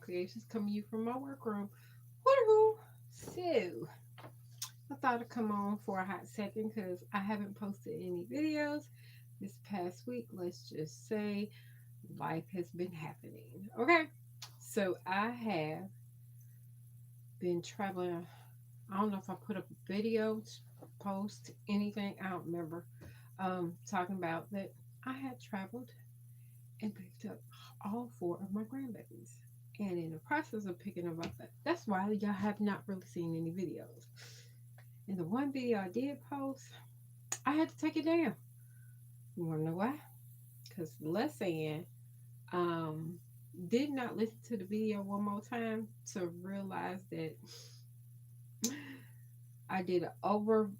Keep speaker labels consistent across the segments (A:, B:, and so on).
A: Creations, coming to you from my workroom. Woohoo! So, I thought I'd come on for a hot second because I haven't posted any videos this past week. Let's just say life has been happening. Okay, so I have been traveling. I don't know if I put up a video, post, anything. I don't remember. Talking about that I had traveled and picked up all four of my grandbabies. And in the process of picking them up, that's why y'all have not really seen any videos. And the one video I did post, I had to take it down. You wanna know why? Because LesAnn did not listen to the video one more time to realize that I did an over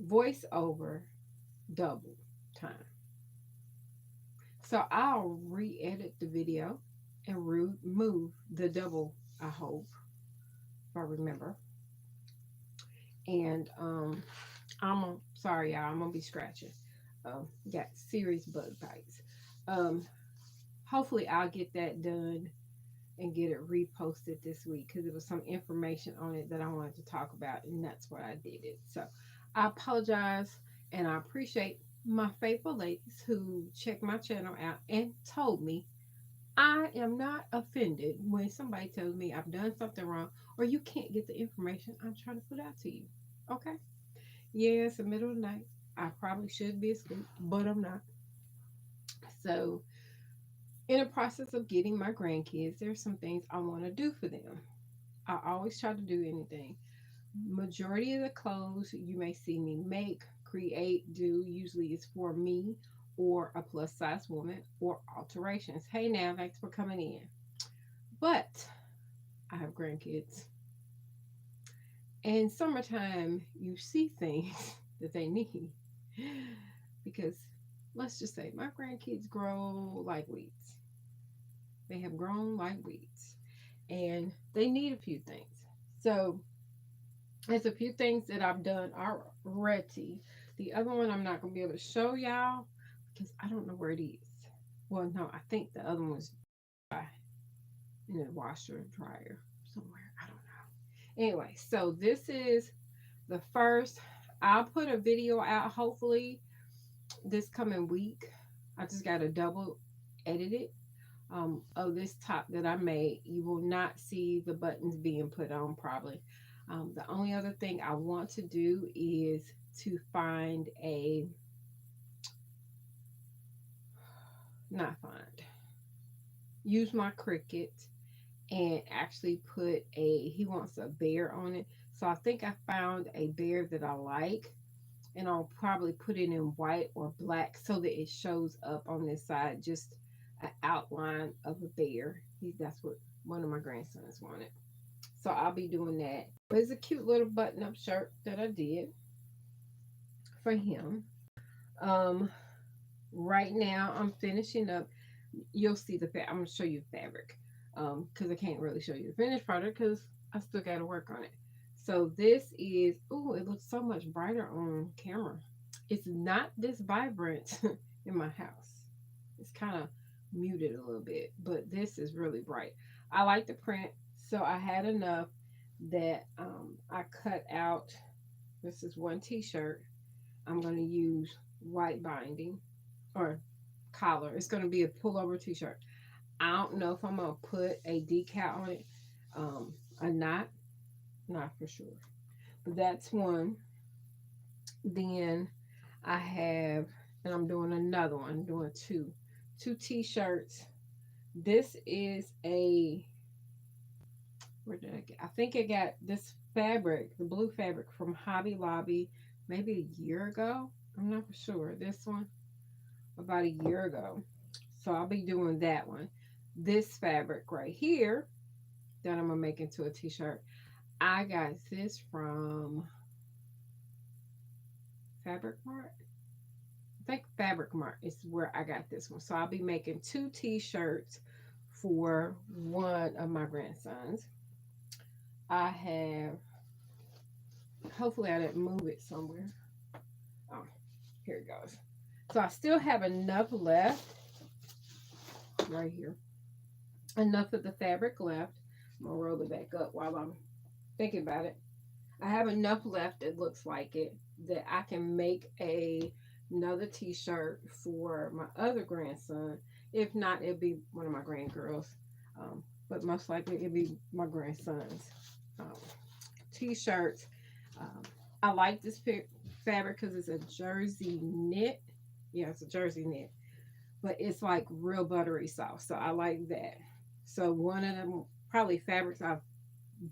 A: voiceover double time. So I'll re-edit the video and remove the double, I hope, if I remember. And sorry y'all, I'm gonna be scratching. Got serious bug bites. Um, Hopefully I'll get that done and get it reposted this week because there was some information on it that I wanted to talk about, and that's why I did it. So I apologize, and I appreciate my faithful ladies who checked my channel out and told me I am not offended when somebody tells me I've done something wrong or you can't get the information I'm trying to put out to you. Okay? Yeah, it's the middle of the night. I probably should be asleep, but I'm not. So, in the process of getting my grandkids, there's some things I want to do for them. I always try to do anything. Majority of the clothes you may see me make, create, do usually is for me or a plus size woman or alterations. Hey now, thanks for coming in. But I have grandkids. And summertime, you see things that they need. Because let's just say my grandkids grow like weeds. They have grown like weeds. And they need a few things. So there's a few things that I've done already. The other one I'm not going to be able to show y'all because I don't know where it is. Well, no, I think the other one's dry in the washer and dryer somewhere. I don't know. Anyway, so this is the first. I'll put a video out hopefully this coming week. I just got to double edit it of this top that I made. You will not see the buttons being put on probably. The only other thing I want to do is to find use my Cricut and actually put he wants a bear on it. So I think I found a bear that I like, and I'll probably put it in white or black so that it shows up on this side, just an outline of a bear. That's what one of my grandsons wanted. So I'll be doing that. But it's a cute little button-up shirt that I did for him. Um, right now I'm finishing up. You'll see I'm gonna show you the fabric. Because I can't really show you the finished product because I still gotta work on it. So this is, oh, it looks so much brighter on camera. It's not this vibrant in my house. It's kind of muted a little bit, but this is really bright. I like the print, so I had enough that I cut out. This is one t-shirt. I'm going to use white binding or collar. It's going to be a pullover t-shirt. I don't know if I'm going to put a decal on it or not for sure, but that's one. Then I have, and I'm doing another one, doing two t-shirts. This is where did I get? I think I got this fabric, the blue fabric from Hobby Lobby maybe a year ago. I'm not for sure. This one about a year ago. So I'll be doing that one. This fabric right here that I'm gonna make into a t-shirt. I got this from Fabric Mart. I think Fabric Mart is where I got this one. So I'll be making two t-shirts for one of my grandsons. I have, hopefully I didn't move it somewhere. Oh, here it goes. So I still have enough left right here. enough of the fabric left. I'm gonna roll it back up while I'm thinking about it. I have enough left, it looks like it, that I can make another t-shirt for my other grandson. If not, it'll be one of my grandgirls. But most likely it'll be my grandson's um, t-shirts. Um, I like this fabric because it's a jersey knit. Yeah, it's a jersey knit, but it's like real buttery soft. So I like that. So one of them probably fabrics I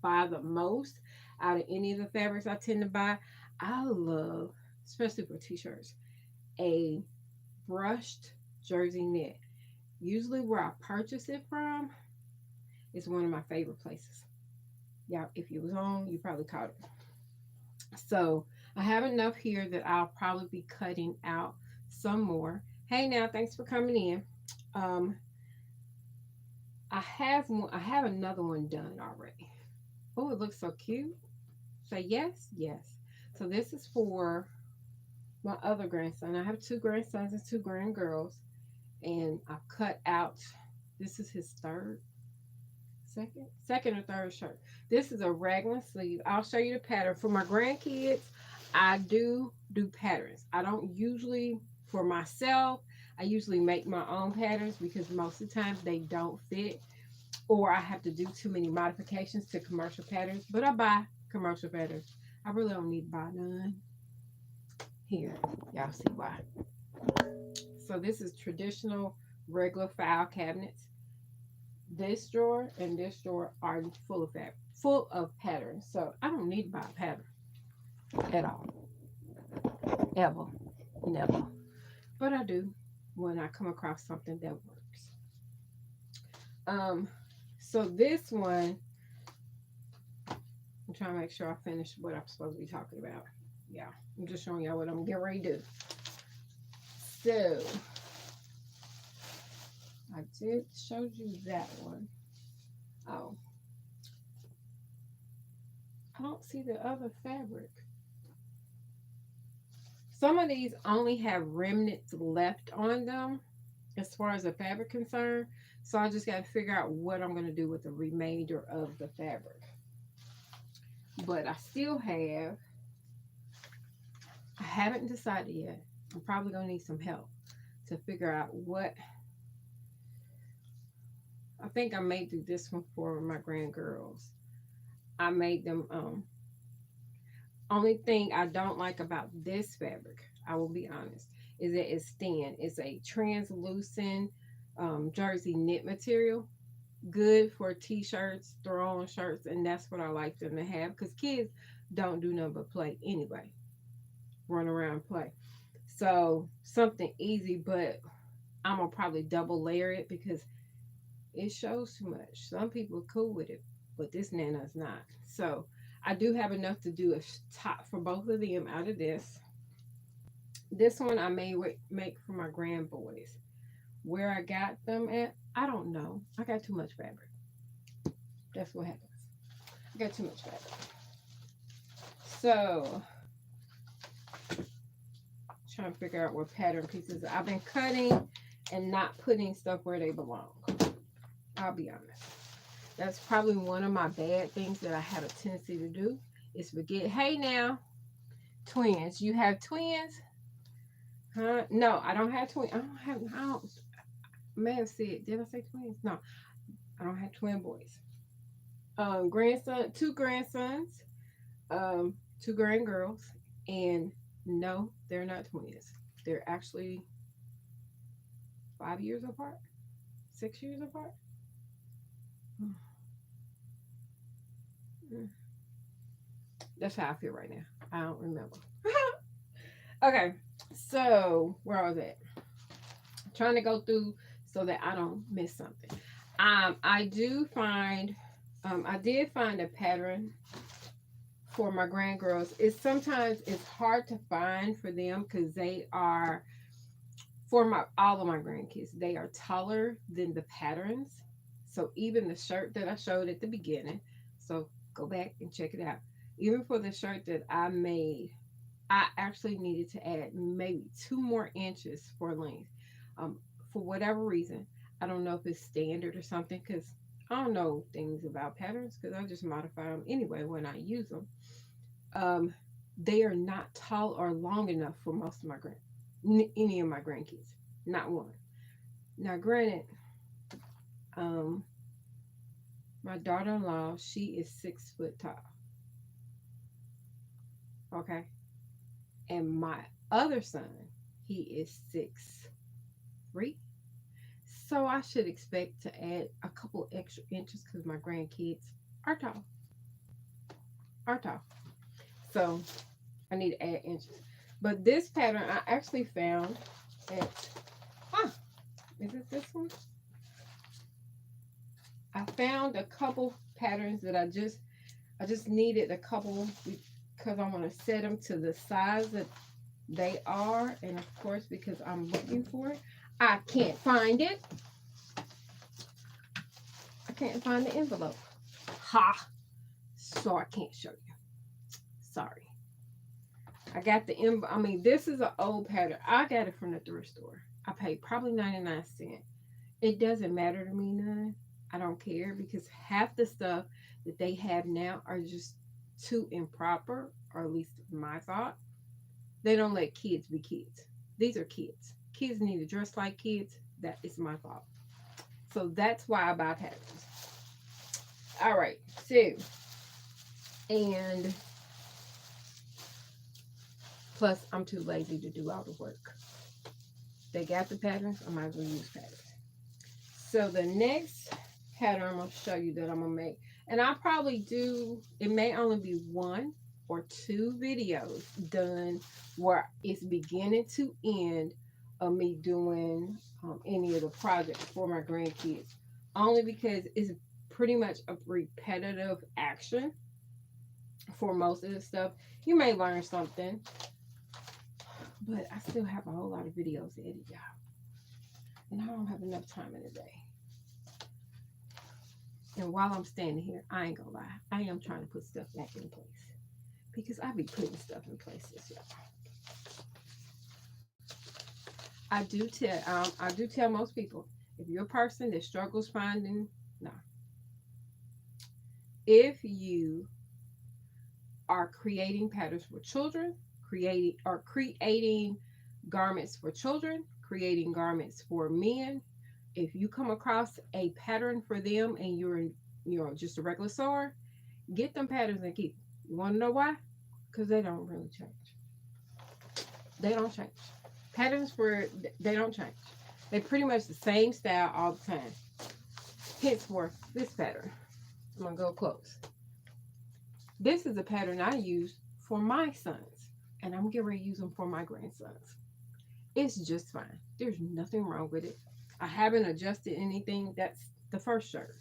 A: buy the most out of any of the fabrics I tend to buy. I love, especially for t-shirts, a brushed jersey knit. Usually where I purchase it from is one of my favorite places. Yeah, if you was on, you probably caught it. So I have enough here that I'll probably be cutting out some more. Hey now, thanks for coming in. Um, I have one, I have another one done already. Oh, it looks so cute. Say yes, yes. So this is for my other grandson. I have two grandsons and two grandgirls, and I've cut out. This is his second or third shirt. This is a raglan sleeve. I'll show you the pattern for my grandkids. I do patterns. I don't usually for myself. I usually make my own patterns because most of the times they don't fit, or I have to do too many modifications to commercial patterns. But I buy commercial patterns. I really don't need to buy none. Here, y'all see why. So this is traditional regular file cabinets. This drawer and this drawer are full of full of patterns. So I don't need to buy a pattern at all. Ever. Never. But I do when I come across something that works. Um, so this one, I'm trying to make sure I finish what I'm supposed to be talking about. Yeah, I'm just showing y'all what I'm getting ready to do. So I did show you that one. Oh, I don't see the other fabric. Some of these only have remnants left on them as far as the fabric concerned. So I just got to figure out what I'm going to do with the remainder of the fabric. But I haven't decided yet. I'm probably going to need some help to figure out what. I think I may do this one for my grandgirls. I made them, only thing I don't like about this fabric, I will be honest, is that it's thin. It's a translucent jersey knit material. Good for t-shirts, throw-on shirts, and that's what I like them to have because kids don't do nothing but play anyway. Run around and play. So something easy, but I'm gonna probably double layer it because it shows too much. Some people are cool with it, but this nana's not. So I do have enough to do a top for both of them out of this. This one I may make for my grandboys. Where I got them at, I don't know. I got too much fabric. That's what happens. I got too much fabric. So, trying to figure out what pattern pieces I've been cutting and not putting stuff where they belong. I'll be honest. That's probably one of my bad things that I have a tendency to do is forget. Hey now, twins. You have twins? Huh? No, I don't have twins. I don't may have said, did I say twins? No, I don't have twin boys. Two grandsons, two grandgirls, and no, they're not twins. They're actually 5 years apart, 6 years apart. That's how I feel right now. I don't remember. Okay, so where was it? Trying to go through so that I don't miss something. I do find, I did find a pattern for my grandgirls. It's hard to find for them because they are for my all of my grandkids. They are taller than the patterns. So even the shirt that I showed at the beginning, so go back and check it out. Even for the shirt that I made, I actually needed to add maybe 2 more inches for length. For whatever reason, I don't know if it's standard or something because I don't know things about patterns because I just modify them anyway when I use them. Um, they are not tall or long enough for most of any of my grandkids. Not one. Now, granted, um, my daughter-in-law, she is 6 foot tall. Okay, and my other son, he is 6'3". So I should expect to add a couple extra inches because my grandkids are tall, are tall. So I need to add inches. But this pattern I actually found at, huh, is it this one? I found a couple patterns that I just needed a couple because I want to set them to the size that they are. And of course, because I'm looking for it, I can't find it. I can't find the envelope. Ha! So I can't show you. Sorry. I got the I mean, this is an old pattern. I got it from the thrift store. I paid probably 99 cents. It doesn't matter to me none. I don't care because half the stuff that they have now are just too improper, or at least my thought. They don't let kids be kids. These are kids. Kids need to dress like kids. That is my thought. So that's why I buy patterns. All right. So, and plus, I'm too lazy to do all the work. They got the patterns. I might as well use patterns. So the next pattern I'm going to show you that I'm going to make, and I probably do, it may only be 1 or 2 videos done where it's beginning to end of me doing any of the projects for my grandkids, only because it's pretty much a repetitive action for most of the stuff. You may learn something, but I still have a whole lot of videos to edit, y'all. And I don't have enough time in the day. And while I'm standing here, I ain't gonna lie, I am trying to put stuff back in place because I be putting stuff in places, y'all. I do tell most people, if you're a person that struggles finding, no, if you are creating patterns for children, creating garments for children, creating garments for men, if you come across a pattern for them and you're just a regular sewer, get them patterns and keep. You want to know why? Because they don't really change. They don't change. Patterns for they don't change. They pretty much the same style all the time. Henceforth, this pattern. I'm gonna go close. This is a pattern I use for my sons, and I'm getting ready to use them for my grandsons. It's just fine. There's nothing wrong with it. I haven't adjusted anything. That's the first shirt.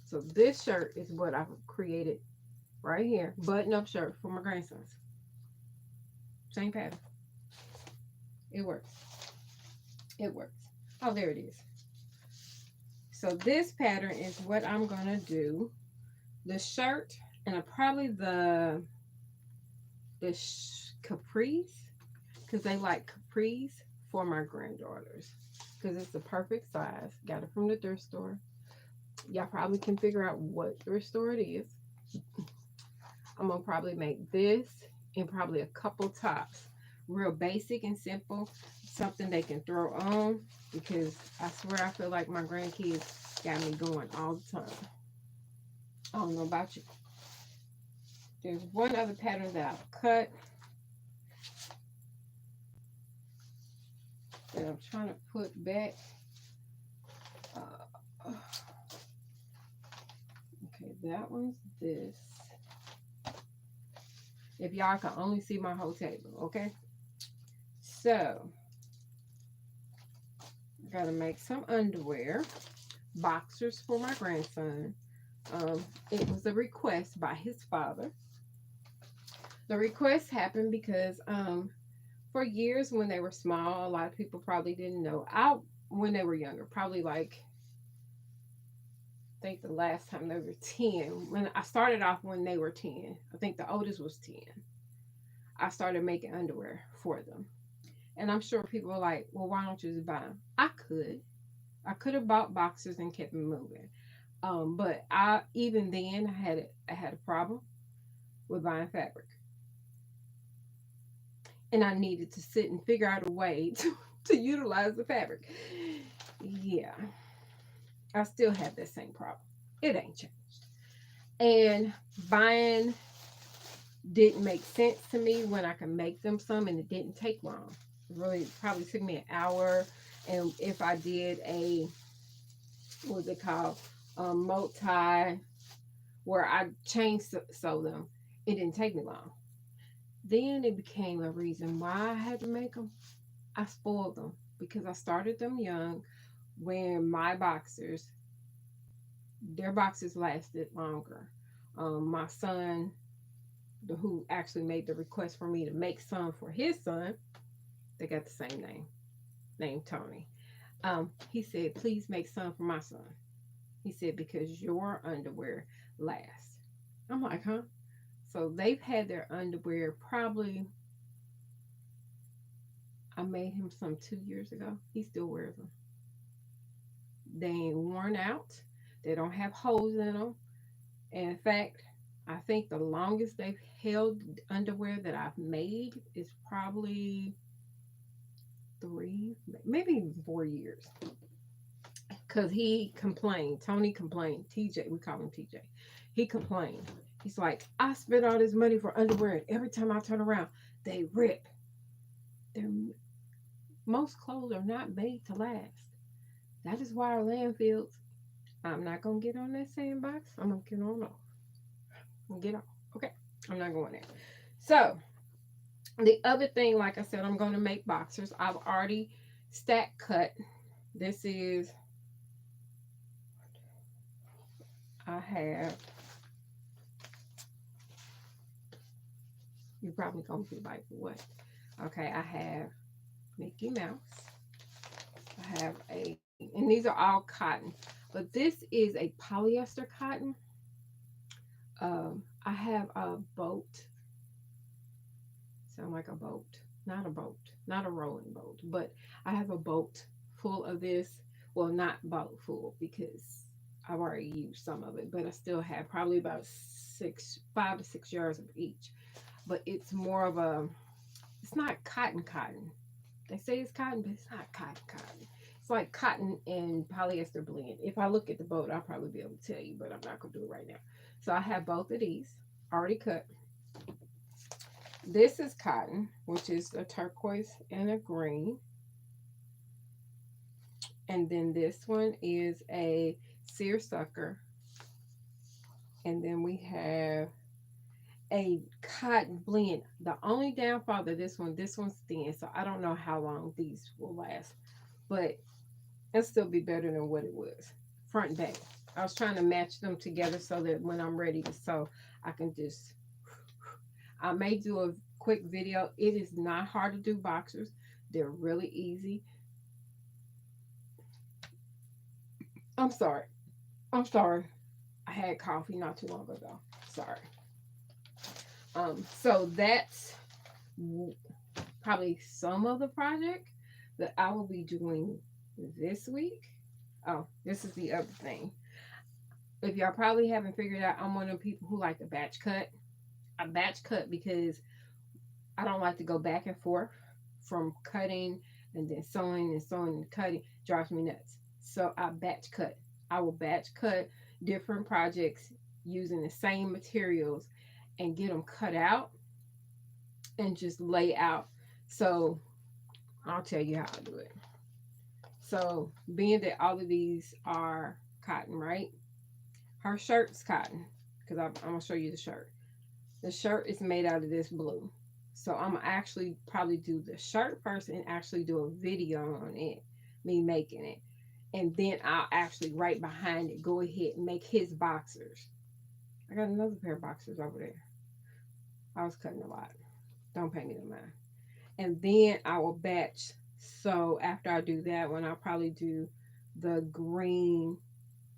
A: So this shirt is what I've created right here. Button-up shirt for my grandsons. Same pattern. It works. It works. Oh, there it is. So this pattern is what I'm going to do. The shirt and probably the capris, because they like capris for my granddaughters, because it's the perfect size. Got it from the thrift store. Y'all probably can figure out what thrift store it is. I'm gonna probably make this and probably a couple tops, real basic and simple, something they can throw on, because I swear I feel like my grandkids got me going all the time. I don't know about you. There's one other pattern that I've cut that I'm trying to put back. Okay, that one's this. If y'all can only see my whole table, okay? So, I gotta make some underwear, boxers for my grandson. It was a request by his father. The request happened because for years when they were small, a lot of people probably didn't know. When they were younger, probably like, I think the last time they were 10. When I started off when they were 10, I think the oldest was 10. I started making underwear for them. And I'm sure people are like, well, why don't you just buy them? I I could have bought boxers and kept it moving. But I even then I had a problem with buying fabric, and I needed to sit and figure out a way to utilize the fabric. Yeah, I still have that same problem. It ain't changed. And buying didn't make sense to me when I could make them some, and it didn't take long. It really probably took me an hour. And if I did a, what was it called, multi, where I chain sew them, it didn't take me long. Then it became a reason why I had to make them. I spoiled them because I started them young when my boxers, their boxes lasted longer. My son, who actually made the request for me to make some for his son, they got the same name, named Tony. He said, please make some for my son. He said, because your underwear lasts. I'm like, huh? So they've had their underwear probably, I made him some 2 years ago. He still wears them. They ain't worn out. They don't have holes in them. And in fact, I think the longest they've held underwear that I've made is probably three, maybe even 4 years. Because he complained. Tony complained. TJ, we call him TJ. He complained. He's like, I spent all this money for underwear, and every time I turn around, they rip. They're, most clothes are not made to last. That is why our landfills, I'm not going to get on that sandbox. I'm going to get on off. I'm gonna get off. Okay. I'm not going there. So, the other thing, like I said, I'm going to make boxers. I've already stack cut. This is, I have, you're probably going to be like, what? Okay, I have Mickey Mouse. I have and these are all cotton, but this is a polyester cotton. I have a boat. Sound like a boat. Not a boat. Not a rolling boat, but I have a boat full of this. Well, not boat full because I've already used some of it, but I still have probably about 5 to 6 yards of each. But it's more of a, it's not cotton cotton. They say it's cotton, but it's not cotton cotton. It's like cotton and polyester blend. If I look at the boat, I'll probably be able to tell you, but I'm not going to do it right now. So I have both of these already cut. This is cotton, which is a turquoise and a green. And then this one is a seersucker. And then we have a cotton blend. The only downfall to this one's thin, so I don't know how long these will last. But it'll still be better than what it was. Front and back. I was trying to match them together so that when I'm ready to sew, I can just, I may do a quick video. It is not hard to do boxers. They're really easy. I'm sorry. I'm sorry. I had coffee not too long ago. Sorry. So that's probably some of the project that I will be doing this week. Oh, this is the other thing. If y'all probably haven't figured out, I'm one of the people who like to batch cut. I batch cut because I don't like to go back and forth from cutting and then sewing and sewing and cutting. Drives me nuts. So I batch cut. I will batch cut different projects using the same materials and get them cut out and just lay out. So I'll tell you how I do it. So being that all of these are cotton, right? Her shirt's cotton because I'm gonna show you the shirt. The shirt is made out of this blue. So I'm gonna actually probably do the shirt first and actually do a video on it, me making it. And then I'll actually right behind it go ahead and make his boxers. I got another pair of boxers over there. I was cutting a lot. Don't pay me no mind. And then I will batch. So after I do that one, I'll probably do the green.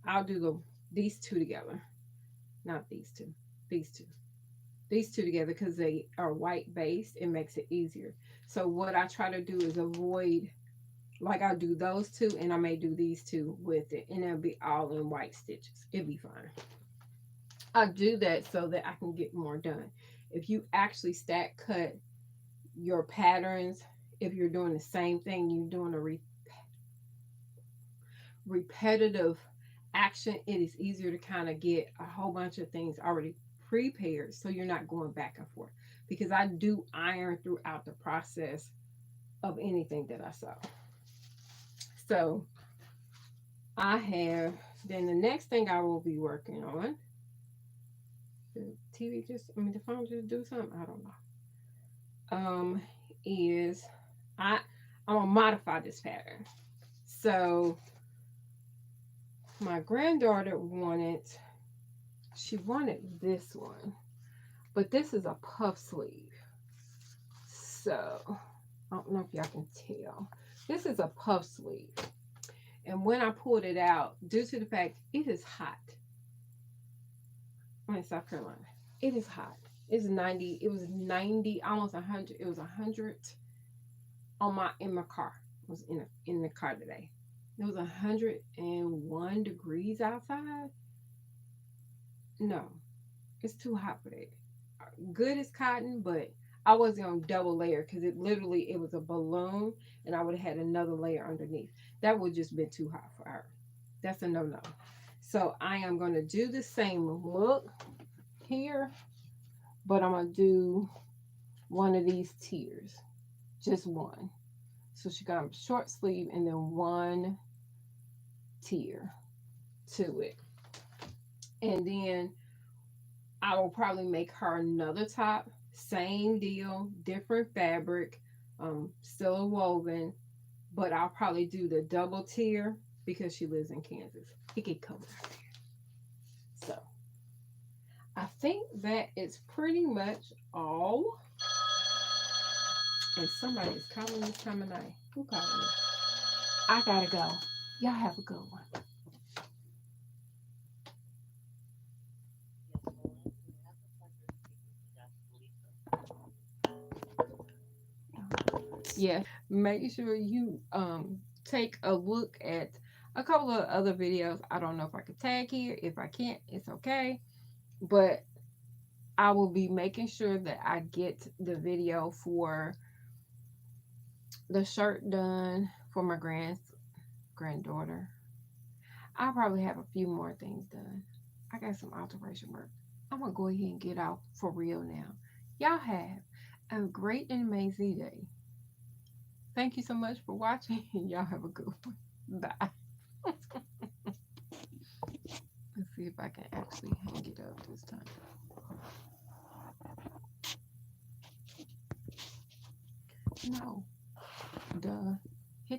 A: I'll do these two together. Not these two. These two. These two together because they are white based. It makes it easier. So what I try to do is avoid Like I'll do those two and I may do these two with it and it'll be all in white stitches. It'll be fine. I do that so that I can get more done. If you actually stack cut your patterns, if you're doing the same thing, you're doing a repetitive action, it is easier to kind of get a whole bunch of things already prepared so you're not going back and forth. Because I do iron throughout the process of anything that I sew. So I have, then the next thing I will be working on, the TV just, I mean, the phone just do something, I don't know. Is I, I'm gonna modify this pattern. So my granddaughter she wanted this one, but this is a puff sleeve. So I don't know if y'all can tell. This is a puff sleeve. And when I pulled it out, due to the fact it is hot, I'm in South Carolina. It is hot. It's 90. It was 90, almost 100. It was 100 in my car. I was in the car today. It was 101 degrees outside. No, it's too hot for that. Good as cotton, but I wasn't on double layer because it was a balloon and I would have had another layer underneath. That would just been too hot for her. That's a no-no. So I am going to do the same look here, but I'm going to do one of these tiers. Just one. So she got a short sleeve and then one tier to it. And then I will probably make her another top. Same deal, different fabric, still a woven, but I'll probably do the double tier because she lives in Kansas. It get cold out there. So I think that is pretty much all. And somebody is calling this time of night. Who calling me? I gotta go. Y'all have a good one. Yeah, make sure you take a look at a couple of other videos. I don't know if I can tag here. If I can't, it's okay. But I will be making sure that I get the video for the shirt done for my granddaughter. I'll probably have a few more things done. I got some alteration work. I'm gonna go ahead and get out for real now. Y'all have a great and amazing day. Thank you so much for watching. Y'all have a good one. Bye. Let's see if I can actually hang it up this time. No. Duh.